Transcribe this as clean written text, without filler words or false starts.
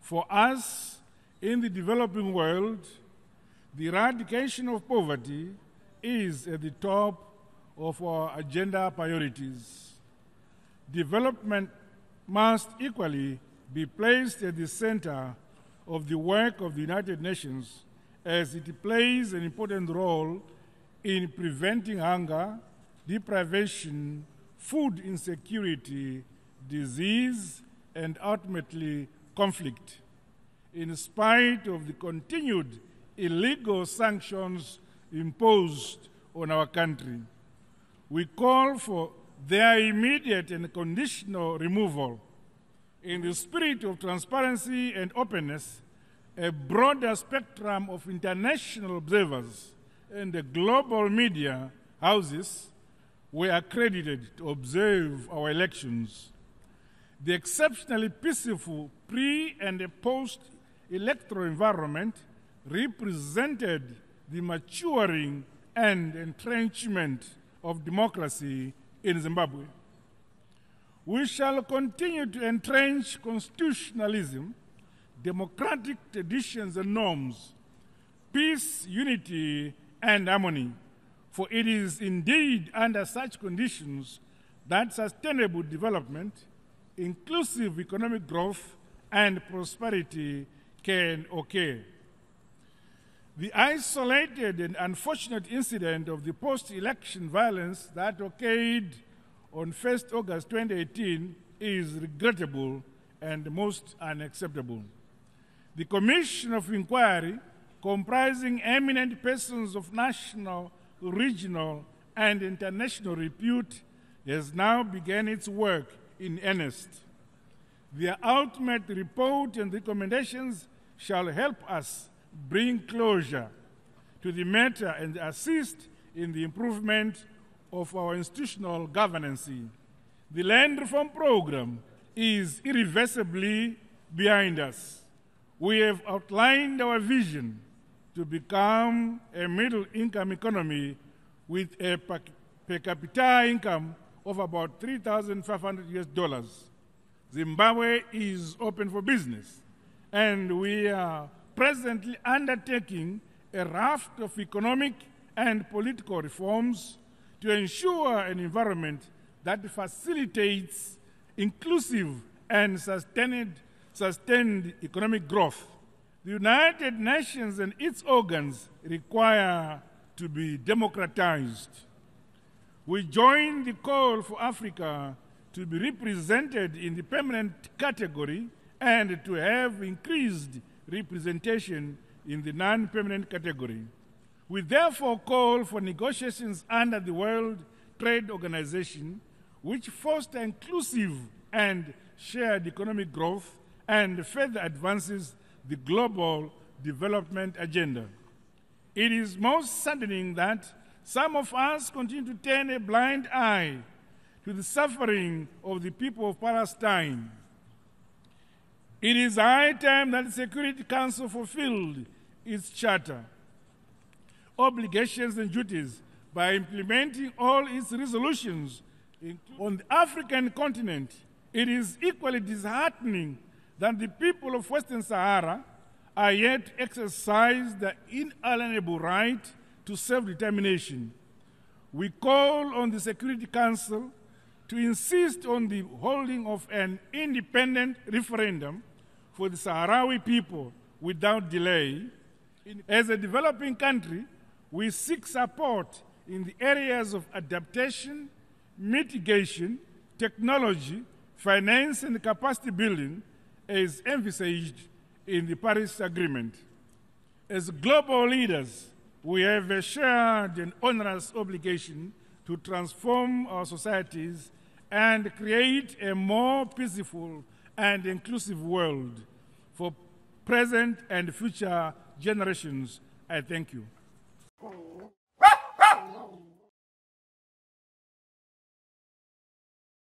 For us in the developing world, the eradication of poverty is at the top of our agenda priorities. Development must equally be placed at the center of the work of the United Nations, as it plays an important role in preventing hunger, deprivation, food insecurity, disease, and ultimately conflict. In spite of the continued illegal sanctions imposed on our country, we call for their immediate and conditional removal. In the spirit of transparency and openness, a broader spectrum of international observers and the global media houses were accredited to observe our elections. The exceptionally peaceful pre- and post-electoral environment represented the maturing and entrenchment of democracy in Zimbabwe. We shall continue to entrench constitutionalism, democratic traditions and norms, peace, unity, and harmony, for it is indeed under such conditions that sustainable development, inclusive economic growth, and prosperity can occur. The isolated and unfortunate incident of the post-election violence that occurred on 1st August 2018 is regrettable and most unacceptable. The Commission of Inquiry, comprising eminent persons of national, regional, and international repute, has now begun its work in earnest. Their ultimate report and recommendations shall help us bring closure to the matter and assist in the improvement of our institutional governance. The land reform program is irreversibly behind us. We have outlined our vision to become a middle-income economy with a per capita income of about $3,500. Zimbabwe is open for business, and we are presently undertaking a raft of economic and political reforms to ensure an environment that facilitates inclusive and sustained economic growth. The United Nations and its organs require to be democratized. We join the call for Africa to be represented in the permanent category and to have increased representation in the non-permanent category. We therefore call for negotiations under the World Trade Organization, which foster inclusive and shared economic growth and further advances the global development agenda. It is most saddening that some of us continue to turn a blind eye to the suffering of the people of Palestine. It is high time that the Security Council fulfilled its charter, obligations and duties by implementing all its resolutions. On the African continent, it is equally disheartening that the people of Western Sahara are yet to exercise the inalienable right to self-determination. We call on the Security Council to insist on the holding of an independent referendum for the Sahrawi people without delay. As a developing country, we seek support in the areas of adaptation, mitigation, technology, finance, and capacity building, as envisaged in the Paris Agreement. As global leaders, we have a shared and onerous obligation to transform our societies and create a more peaceful and inclusive world for present and future generations. I thank you.